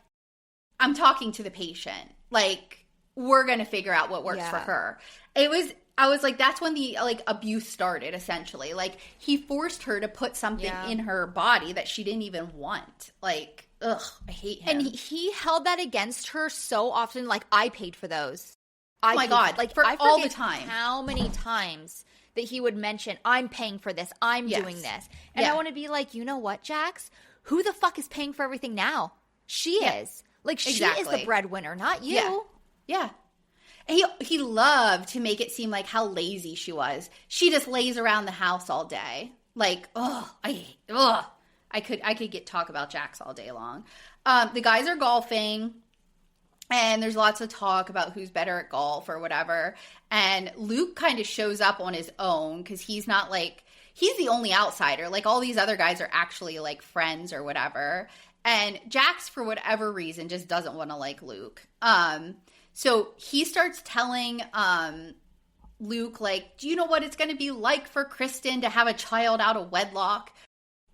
I'm talking to the patient. Like, we're going to figure out what works for her. I was like, that's when the, like, abuse started, essentially. Like, he forced her to put something in her body that she didn't even want. Like, ugh, I hate him. And he held that against her so often. Like, I paid for those. Oh my God. Like, for all the time. How many times that he would mention, I'm paying for this. I'm doing this. And I want to be like, you know what, Jax? Who the fuck is paying for everything now? She is. Like, she is the breadwinner, not you. Yeah. He loved to make it seem like how lazy she was. She just lays around the house all day. Like, I could talk about Jax all day long. The guys are golfing, and there's lots of talk about who's better at golf or whatever. And Luke kind of shows up on his own because he's not like, he's the only outsider. Like, all these other guys are actually like friends or whatever. And Jax, for whatever reason, just doesn't want to like Luke. So he starts telling Luke, like, do you know what it's going to be like for Kristen to have a child out of wedlock?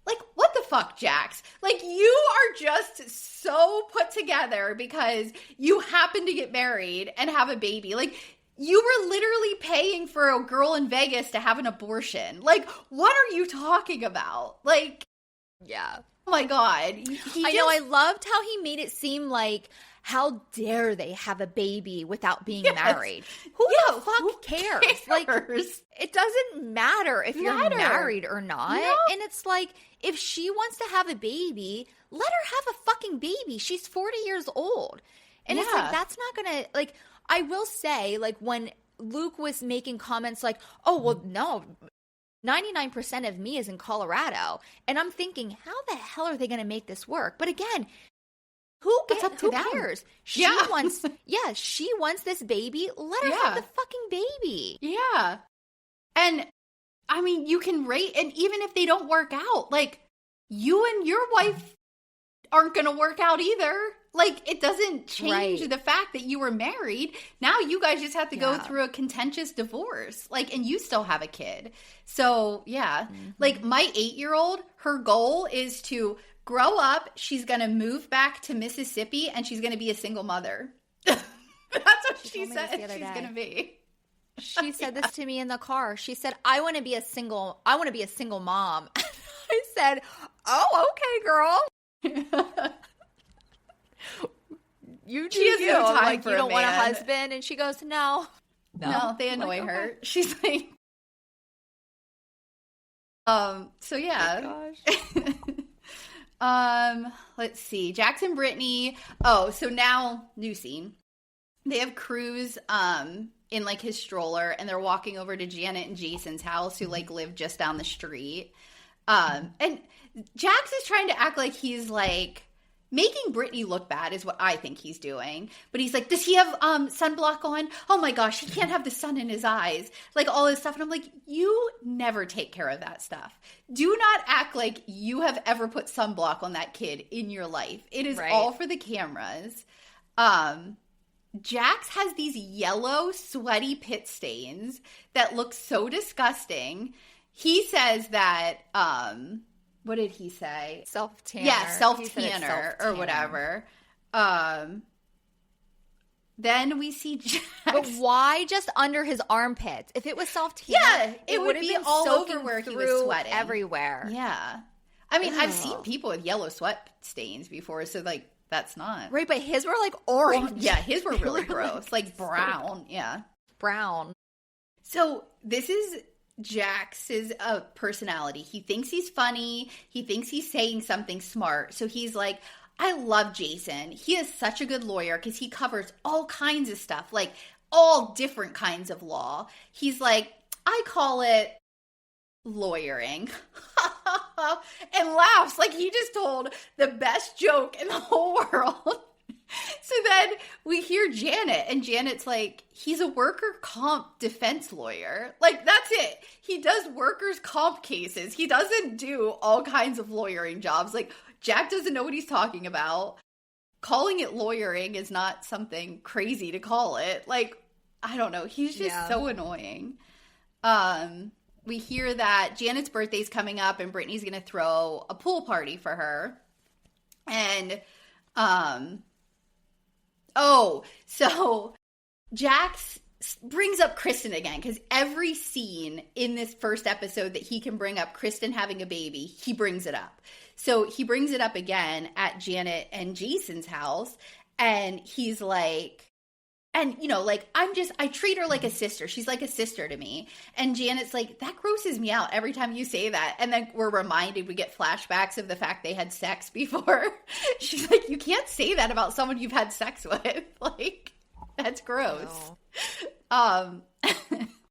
Like, what the fuck, Jax? Like, you are just so put together because you happen to get married and have a baby. Like, you were literally paying for a girl in Vegas to have an abortion. Like, what are you talking about? Like, yeah. Oh my God. I know. I loved how he made it seem like, how dare they have a baby without being married? Who the fuck cares? Like, it doesn't matter if you're married or not. No. And it's like, if she wants to have a baby, let her have a fucking baby. She's 40 years old. And it's like, that's not going to, like, I will say, like, when Luke was making comments like, oh, well, no, 99% of me is in Colorado. And I'm thinking, how the hell are they going to make this work? But again, who cares? She wants this baby. Let her have the fucking baby. Yeah. And I mean, you can rate, and even if they don't work out, like, you and your wife aren't going to work out either. Like, it doesn't change the fact that you were married. Now you guys just have to go through a contentious divorce. Like, and you still have a kid. So, like, my 8-year-old, her goal is to grow up. She's going to move back to Mississippi, and she's going to be a single mother. That's what she said she's going to be. She said this to me in the car. She said, I want to be a single mom. I said, oh, okay, girl. you do she has you. no time like, for you a don't want a man. husband. And she goes, no, they annoy like, her. okay. She's like, so yeah. Let's see. Jackson, Brittany. Oh, so now new scene. They have Cruz in like his stroller, and they're walking over to Janet and Jason's house, who like live just down the street. And Jax is trying to act like he's like making Brittany look bad is what I think he's doing. But he's like, does he have sunblock on? Oh my gosh, he can't have the sun in his eyes. Like all this stuff. And I'm like, you never take care of that stuff. Do not act like you have ever put sunblock on that kid in your life. It is all for the cameras. Jax has these yellow, sweaty pit stains that look so disgusting. He says that, what did he say? Self-tanner. Yeah, self-tanner or whatever. Then we see Jax. But why just under his armpits? If it was self-tanner, yeah, it would be all over where he was sweating. Everywhere. Yeah. I mean, I've seen people with yellow sweat stains before, so like, that's not. Right, but his were like orange. Well, yeah, his were really gross. Like brown. Yeah. Brown. So this is Jax's personality. He thinks he's funny. He thinks he's saying something smart. So he's like, I love Jason. He is such a good lawyer because he covers all kinds of stuff, like all different kinds of law. He's like, I call it lawyering. And laughs like he just told the best joke in the whole world. So then we hear Janet, and Janet's like, he's a worker comp defense lawyer. Like, that's it. He does workers comp cases. He doesn't do all kinds of lawyering jobs. Like, Jack doesn't know what he's talking about. Calling it lawyering is not something crazy to call it. Like, I don't know. He's just so annoying. We hear that Janet's birthday's coming up and Brittany's going to throw a pool party for her. And, so Jax brings up Kristen again, because every scene in this first episode that he can bring up Kristen having a baby, he brings it up. So he brings it up again at Janet and Jason's house, and he's like, and, you know, like, I treat her like a sister. She's like a sister to me. And Janet's like, that grosses me out every time you say that. And then we're reminded, we get flashbacks of the fact they had sex before. She's like, you can't say that about someone you've had sex with. Like, that's gross. No.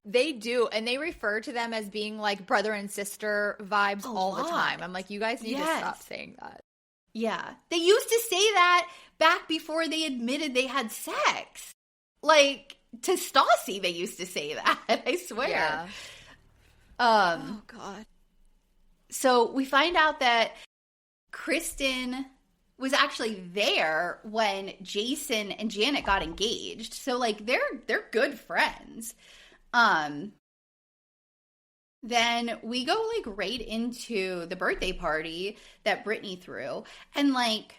They do. And they refer to them as being like brother and sister vibes all the time. I'm like, you guys need to stop saying that. Yeah. They used to say that back before they admitted they had sex. Like, to Stassi, they used to say that. I swear. Yeah. Oh, God. So we find out that Kristen was actually there when Jason and Janet got engaged. So, like, they're good friends. Then we go, like, right into the birthday party that Brittany threw. And, like,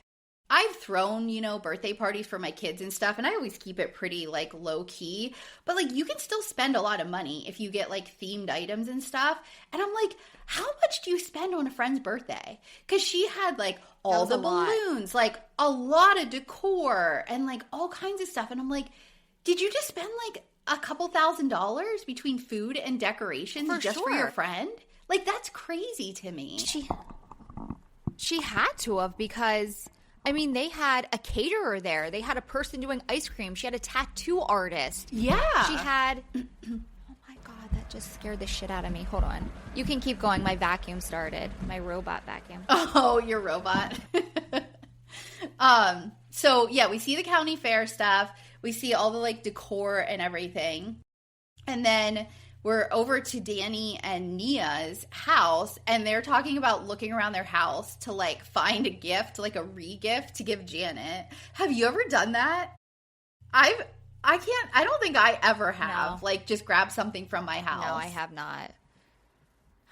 I've thrown, you know, birthday parties for my kids and stuff, and I always keep it pretty, like, low-key. But, like, you can still spend a lot of money if you get, like, themed items and stuff. And I'm like, how much do you spend on a friend's birthday? Because she had, like, all the balloons, like, a lot of decor, and, like, all kinds of stuff. And I'm like, did you just spend, like, a couple $1,000s between food and decorations for your friend? Like, that's crazy to me. She had to have, because I mean, they had a caterer there. They had a person doing ice cream. She had a tattoo artist. Yeah. She had oh my God, that just scared the shit out of me. Hold on. You can keep going. My vacuum started. My robot vacuum. Oh, your robot. So yeah, we see the county fair stuff. We see all the, like, decor and everything. And then we're over to Danny and Nia's house, and they're talking about looking around their house to, like, find a gift, like a re-gift to give Janet. Have you ever done that? I don't think I ever have. No. Like, just grab something from my house. No, I have not.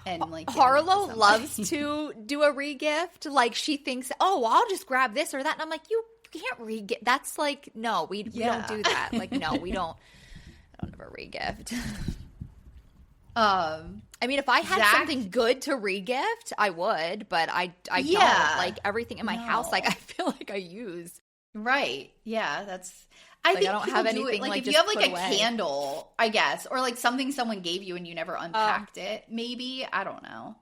And, like, Harlow loves to do a re-gift. Like, she thinks, oh, I'll just grab this or that. And I'm like, you can't re-gift. That's like, no, we don't do that. Like, no, we don't. I don't have a re-gift. I mean, if I had something good to re-gift, I would, but I don't. Like, everything in my house, like, I feel like I use. Right. Yeah, I think I don't have anything like if just you have like a away. candle, I guess, or like something someone gave you and you never unpacked it, maybe. I don't know.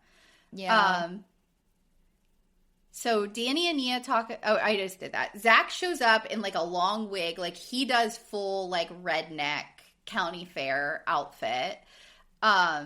Yeah. So Danny and Nia talk. Oh, I just did that. Zach shows up in like a long wig, like he does full like redneck county fair outfit. I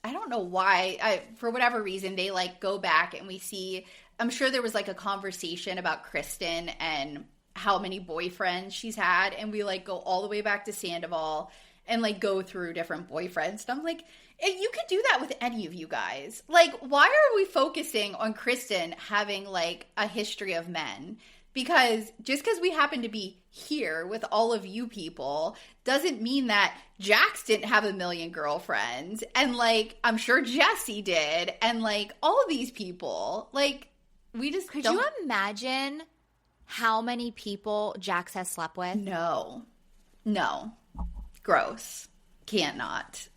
don't know why. For whatever reason, they like go back and we see. I'm sure there was like a conversation about Kristen and how many boyfriends she's had, and we like go all the way back to Sandoval and like go through different boyfriends. And I'm like, you could do that with any of you guys. Like, why are we focusing on Kristen having like a history of men? Because just because we happen to be here with all of you people doesn't mean that Jax didn't have a million girlfriends. And like, I'm sure Jesse did. And like, all of these people, like, we just Could you imagine how many people Jax has slept with? No. Gross. Can't not.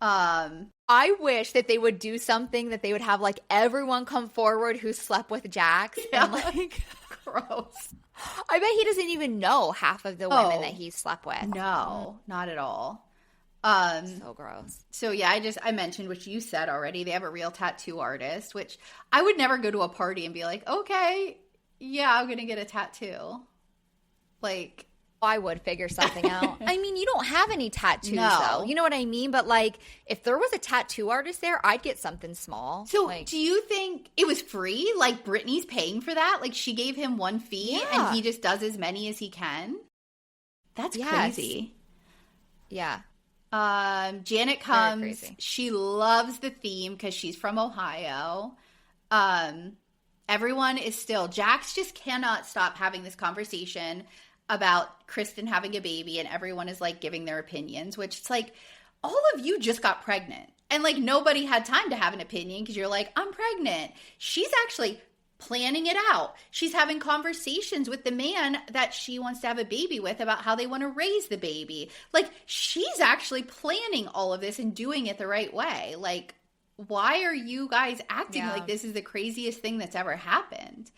I wish that they would do something that they would have like everyone come forward who slept with Jax. Yeah. And like, gross. I bet he doesn't even know half of the women that he slept with. No, not at all. So gross. So yeah, I mentioned, which you said already, they have a real tattoo artist, which I would never go to a party and be like, okay, yeah, I'm going to get a tattoo. Like, I would figure something out. I mean, you don't have any tattoos, though. You know what I mean? But, like, if there was a tattoo artist there, I'd get something small. So, like, do you think it was free? Like, Brittany's paying for that? Like, she gave him one fee and he just does as many as he can? That's crazy. Yeah. Janet comes. She loves the theme because she's from Ohio. Everyone is still. Jax just cannot stop having this conversation about Kristen having a baby, and everyone is like giving their opinions, which it's like, all of you just got pregnant and like nobody had time to have an opinion because you're like, I'm pregnant. She's actually planning it out. She's having conversations with the man that she wants to have a baby with about how they want to raise the baby. Like, she's actually planning all of this and doing it the right way. Like, why are you guys acting like this is the craziest thing that's ever happened?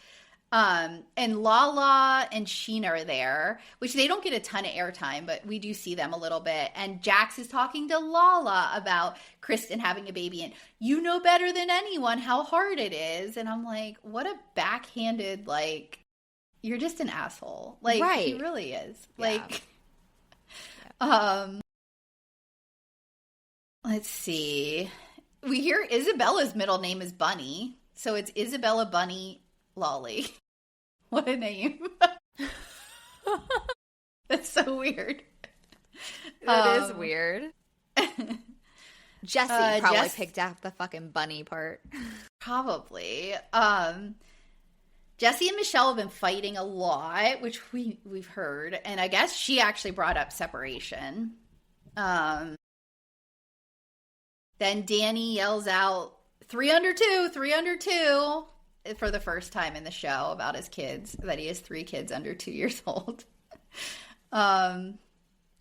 And Lala and Sheena are there, which they don't get a ton of airtime, but we do see them a little bit. And Jax is talking to Lala about Kristen having a baby, and you know better than anyone how hard it is. And I'm like, what a backhanded, like, you're just an asshole. Like, he really is. Like, let's see. We hear Isabella's middle name is Bunny. So it's Isabella Bunny Lolly. What a name. That's so weird. It is weird. Jesse probably picked out the fucking bunny part. Probably. Jesse and Michelle have been fighting a lot, which we've heard. And I guess she actually brought up separation. Then Danny yells out, 3 under 2, 3 under 2. For the first time in the show about his kids, that he has 3 kids under 2 years old.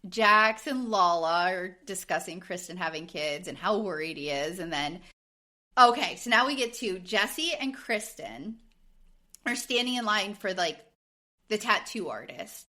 Jax and Lala are discussing Kristen having kids and how worried he is. And then, okay, so now we get to Jesse and Kristen are standing in line for like the tattoo artist.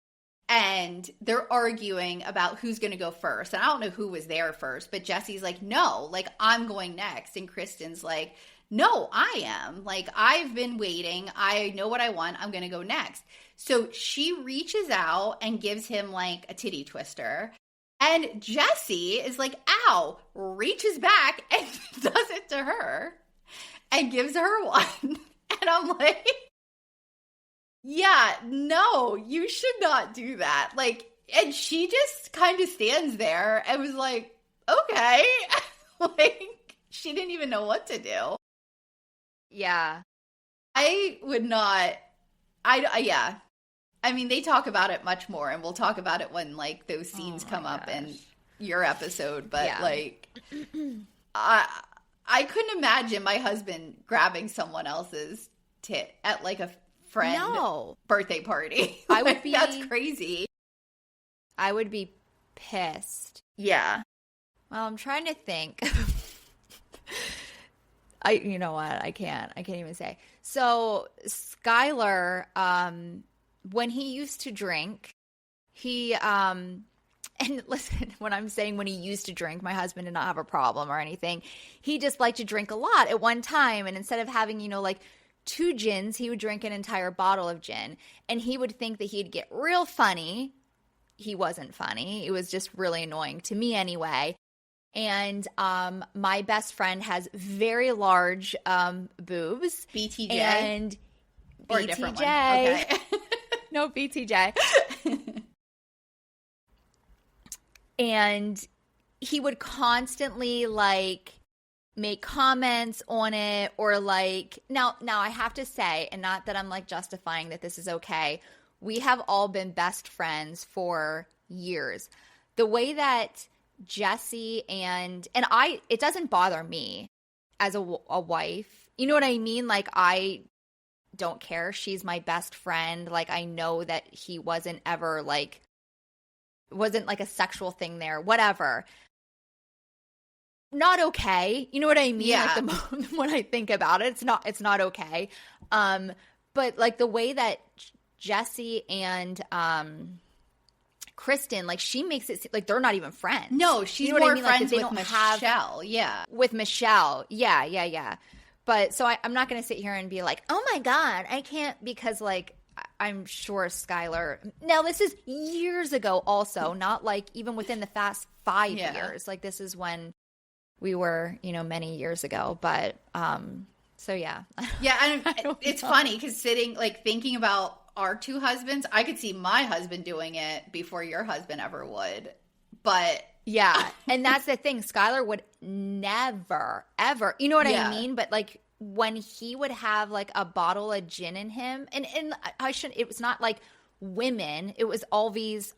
And they're arguing about who's going to go first. And I don't know who was there first, but Jesse's like, no, like, I'm going next. And Kristen's like, no, I am. Like, I've been waiting. I know what I want. I'm going to go next. So she reaches out and gives him like a titty twister. And Jesse is like, ow, reaches back and does it to her and gives her one. And I'm like, yeah, no, you should not do that. Like, and she just kind of stands there and was like, okay. Like, she didn't even know what to do. Yeah. I would not, yeah. I mean, they talk about it much more, and we'll talk about it when, like, those scenes come up in your episode, but, like, I couldn't imagine my husband grabbing someone else's tit at, like, a friend birthday party. I would be. That's crazy. I would be pissed. Yeah. Well, I'm trying to think. You know what? I can't even say. So Skylar, when he used to drink, he, and listen, when I'm saying when he used to drink, my husband did not have a problem or anything. He just liked to drink a lot at one time. And instead of having, like 2 gins, he would drink an entire bottle of gin. And he would think that he'd get real funny. He wasn't funny. It was just really annoying to me anyway. And my best friend has very large boobs. BTJ? And or BTJ. A different one. Okay. No, BTJ. And he would constantly like make comments on it, or like now I have to say, and not that I'm like justifying that this is okay, we have all been best friends for years. The way that Jesse and I, it doesn't bother me as a wife. You know what I mean? Like, I don't care. She's my best friend. Like, I know that he wasn't ever like, wasn't like a sexual thing there, whatever. Not okay. You know what I mean? Yeah. Like when I think about it, it's not okay. But like the way that Jesse and Kristen, like, she makes it like they're not even friends. No, she's you know more I mean? friends like, with Michelle. Yeah. With Michelle. Yeah. But so I'm not going to sit here and be like, oh my God, I can't, because like I'm sure Skylar. Now, this is years ago also, not like even within the past 5 years. Like, this is when we were, many years ago. But so yeah. Yeah, and it's funny because thinking about our 2 husbands, I could see my husband doing it before your husband ever would. But yeah, and that's the thing. Skylar would never, ever, you know what I mean? But like when he would have like a bottle of gin in him, and I shouldn't, it was not like women, it was all these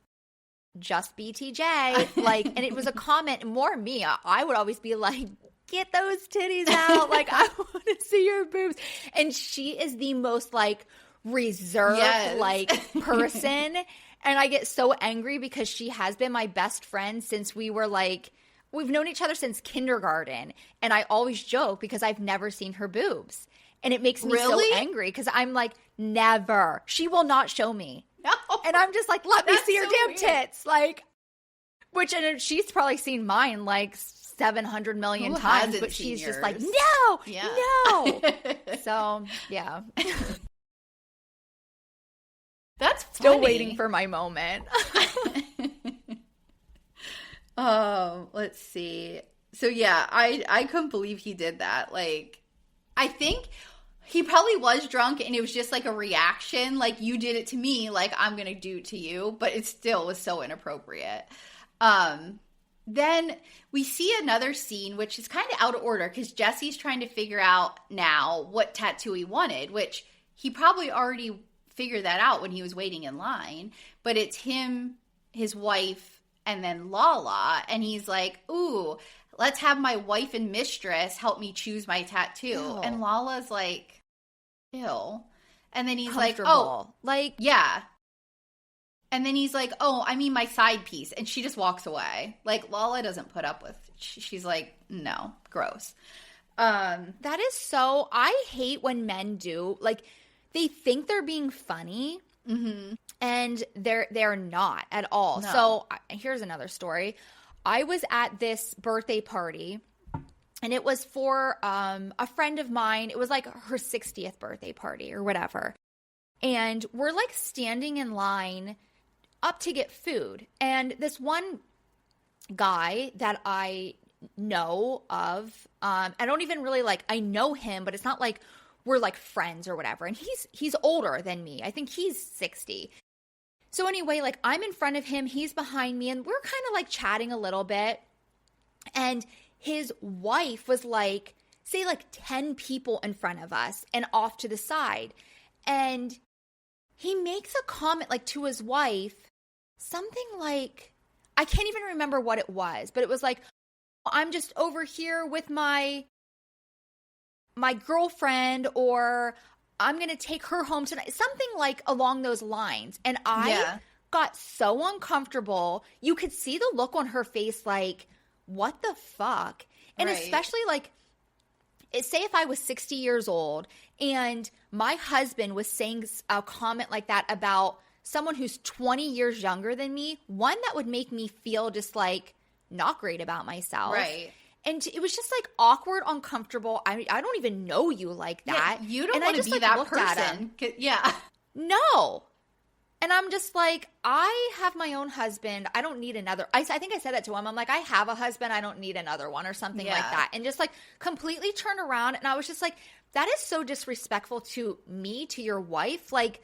just BTJ, like, and it was a comment, more me. I would always be like, get those titties out. Like, I want to see your boobs. And she is the most like reserved like person. And I get so angry because she has been my best friend since we've known each other since kindergarten. And I always joke because I've never seen her boobs. And it makes me so angry because I'm like, never. She will not show me. No. And I'm just like, let me see your damn weird. Tits. Like, and she's probably seen mine like 700 million times, but she's just like, no. So, yeah. That's funny. Still waiting for my moment. Let's see. So yeah, I couldn't believe he did that. Like, I think he probably was drunk and it was just like a reaction. Like, you did it to me, like I'm going to do it to you. But it still was so inappropriate. Then we see another scene, which is kind of out of order because Jesse's trying to figure out now what tattoo he wanted, which he probably already figured that out when he was waiting in line. But it's him, his wife, and then Lala. And he's like, ooh, let's have my wife and mistress help me choose my tattoo. Ew. And Lala's like, ew. And then he's like, oh, like, yeah. And then he's like, oh, I mean my side piece. And she just walks away. Like, Lala doesn't put up with, she's like, no, gross. That is so, I hate when men do, like, they think they're being funny, and they're not at all. No. So here's another story. I was at this birthday party, and it was for a friend of mine. It was like her 60th birthday party or whatever. And we're like standing in line up to get food. And this one guy that I know of, I don't even really like, I know him, but it's not like we're like friends or whatever. And he's older than me. I think he's 60. So anyway, like, I'm in front of him, he's behind me, and we're kind of like chatting a little bit. And his wife was like, say like 10 people in front of us and off to the side. And he makes a comment like to his wife, something like, I can't even remember what it was, but it was like, I'm just over here with my girlfriend, or I'm going to take her home tonight. Something like along those lines. And I got so uncomfortable. You could see the look on her face like, what the fuck? And especially like, say if I was 60 years old and my husband was saying a comment like that about someone who's 20 years younger than me, one, that would make me feel just like not great about myself. Right. And it was just like awkward, uncomfortable. I don't even know you like that. Yeah, you don't want to be that person. Yeah. No. And I'm just like, I have my own husband. I don't need another. I think I said that to him. I'm like, I have a husband. I don't need another one or something like that. And just like completely turn around. And I was just like, that is so disrespectful to me, to your wife. Like,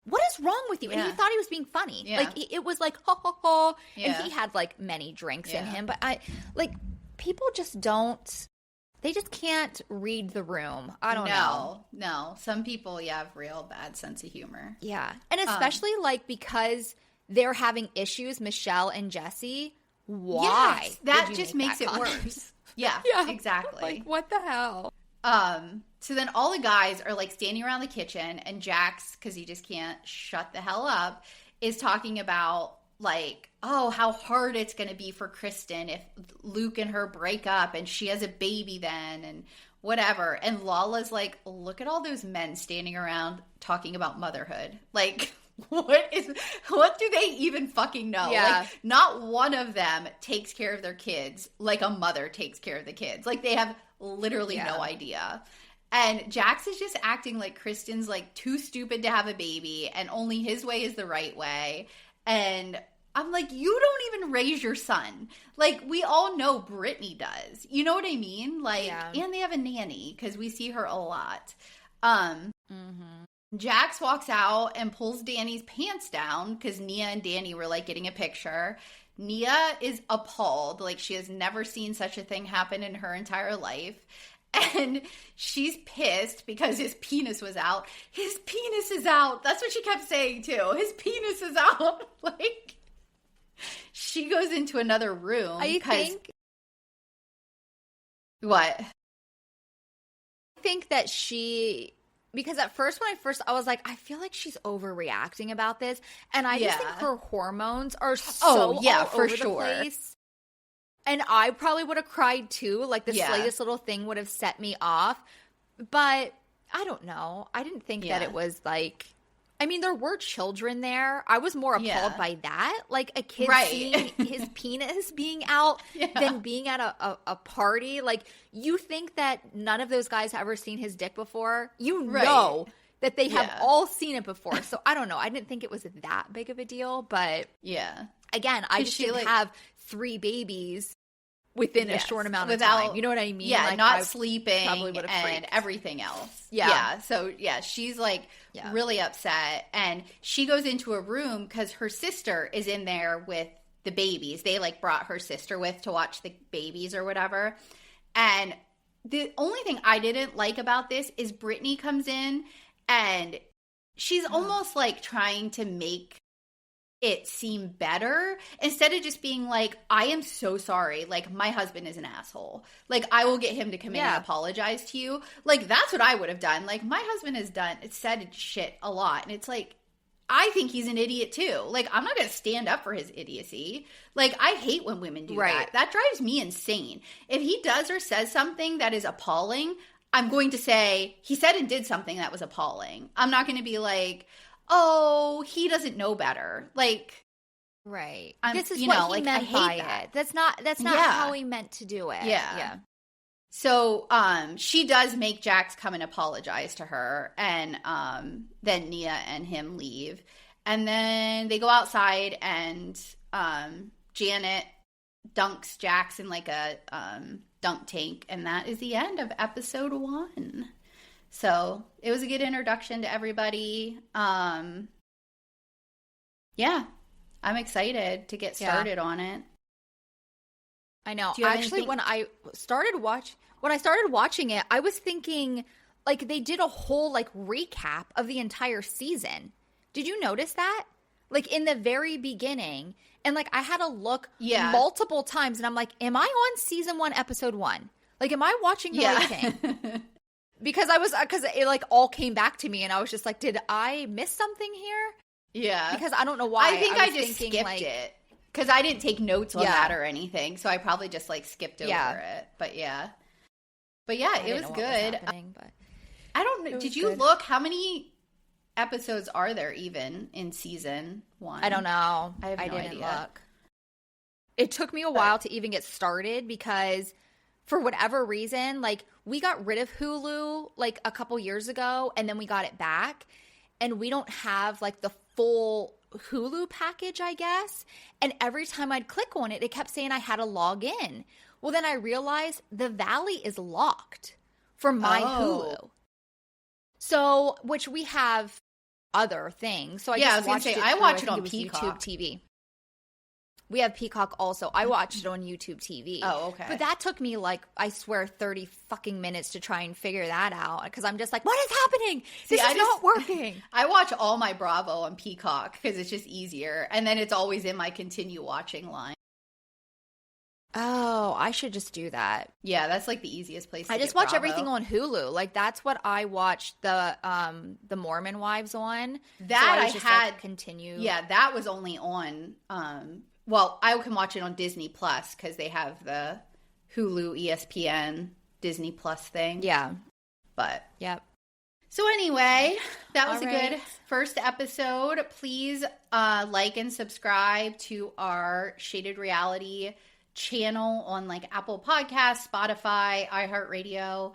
what is wrong with you? And he thought he was being funny. Yeah. Like, it was like, ho, ho, ho. Yeah. And he had like many drinks in him. But people just don't. They just can't read the room. I don't know. No. Some people, have real bad sense of humor. Yeah. And especially because they're having issues, Michelle and Jesse, why? Yes, that just makes it worse. Yeah, exactly. Like, what the hell? So then all the guys are like standing around the kitchen, and Jax, because he just can't shut the hell up, is talking about like, oh, how hard it's going to be for Kristen if Luke and her break up and she has a baby then and whatever. And Lala's like, look at all those men standing around talking about motherhood. Like, what do they even fucking know? Yeah. Like, not one of them takes care of their kids like a mother takes care of the kids. Like, they have literally no idea. And Jax is just acting like Kristen's like too stupid to have a baby and only his way is the right way. And I'm like, you don't even raise your son. Like, we all know Brittany does. You know what I mean? Like, and they have a nanny because we see her a lot. Jax walks out and pulls Danny's pants down because Nia and Danny were like getting a picture. Nia is appalled. Like, she has never seen such a thing happen in her entire life. And she's pissed because his penis was out. His penis is out. That's what she kept saying, too. His penis is out. Like, she goes into another room. I think... What? I think that because at first I was like, I feel like she's overreacting about this. And I just think her hormones are so all over the place. And I probably would have cried too. Like, the slightest little thing would have set me off. But I don't know. I didn't think that it was like, I mean, there were children there. I was more appalled by that. Like, a kid seeing his penis being out than being at a party. Like, you think that none of those guys have ever seen his dick before? You know that they have all seen it before. So I don't know. I didn't think it was that big of a deal. But again, I just didn't have 3 babies within a short amount of time. You know what I mean? Yeah, like, not sleeping and everything else. Yeah. So, she's like really upset. And she goes into a room because her sister is in there with the babies. They like brought her sister with to watch the babies or whatever. And the only thing I didn't like about this is Brittany comes in and she's almost like trying to make it seem better instead of just being like, I am so sorry. Like, my husband is an asshole. Like, I will get him to come in and apologize to you. Like, that's what I would have done. Like, my husband has said shit a lot. And it's like, I think he's an idiot too. Like, I'm not going to stand up for his idiocy. Like, I hate when women do that. That drives me insane. If he does or says something that is appalling, I'm going to say, he said and did something that was appalling. I'm not going to be like, oh, he doesn't know better. Like, this is what he meant by it. That's not how he meant to do it. Yeah. So, she does make Jax come and apologize to her, and then Nia and him leave, and then they go outside, and Janet dunks Jax in like a dunk tank, and that is the end of episode 1. So it was a good introduction to everybody. I'm excited to get started on it. I know. Actually, when I started watching it, I was thinking like they did a whole like recap of the entire season. Did you notice that? Like in the very beginning, and like I had to look multiple times, and I'm like, am I on season 1, episode 1? Like, am I watching the right thing? Because it like all came back to me, and I was just like, did I miss something here? Yeah. Because I don't know why. I think I just skipped it. Because I didn't take notes on that or anything. So I probably just like skipped over it. But yeah. But yeah, it was good. But I don't know. Did you look? How many episodes are there even in season 1? I don't know. I didn't look. It took me a while to even get started because for whatever reason, like we got rid of Hulu like a couple years ago and then we got it back and we don't have like the full Hulu package, I guess. And every time I'd click on it, it kept saying I had to log in. Well, then I realized the Valley is locked for my Hulu. So, which we have other things. So I just watched it. I watch it on Peacock. YouTube TV. We have Peacock also. I watched it on YouTube TV. Oh, okay. But that took me like, I swear, 30 fucking minutes to try and figure that out. Because I'm just like, what is happening? This is not working. I watch all my Bravo on Peacock because it's just easier. And then it's always in my continue watching line. Oh, I should just do that. Yeah, that's like the easiest place to I just watch everything on Hulu. Like that's what I watched the Mormon Wives on. That so I had like, continue. Yeah, that was only on well, I can watch it on Disney Plus because they have the Hulu, ESPN, Disney Plus thing. Yeah. But yep. So anyway, that was a good first episode. Please like and subscribe to our Shaded Reality channel on like Apple Podcasts, Spotify, iHeartRadio,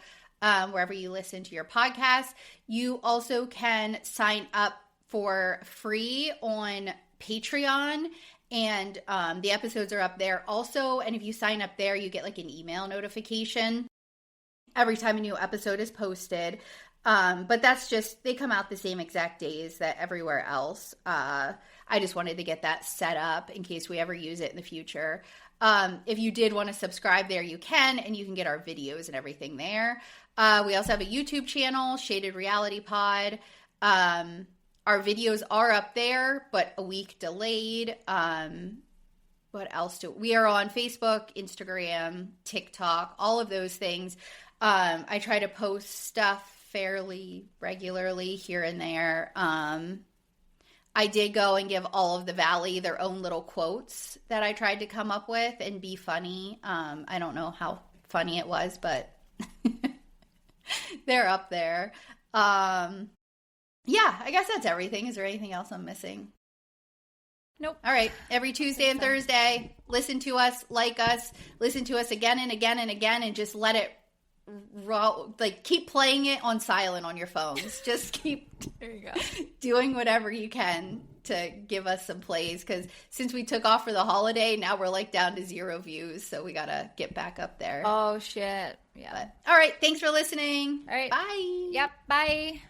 wherever you listen to your podcasts. You also can sign up for free on Patreon, and the episodes are up there also. And if you sign up there, you get like an email notification every time a new episode is posted. But that's just, they come out the same exact days that everywhere else. I just wanted to get that set up in case we ever use it in the future. If you did want to subscribe there, you can, and you can get our videos and everything there. We also have a YouTube channel, Shaded Reality Pod. Our videos are up there, but a week delayed. What else we are on Facebook, Instagram, TikTok, all of those things. I try to post stuff fairly regularly here and there. I did go and give all of the Valley their own little quotes that I tried to come up with and be funny. I don't know how funny it was, but they're up there. Yeah, I guess that's everything. Is there anything else I'm missing? Nope. All right. Every Tuesday and Thursday, listen to us, like us, listen to us again and again and again, and just let it like keep playing it on silent on your phones. Just keep doing whatever you can to give us some plays, because since we took off for the holiday, now we're like down to 0 views, so we gotta get back up there. Oh shit. Yeah. But, all right, thanks for listening. All right, bye. Yep, bye.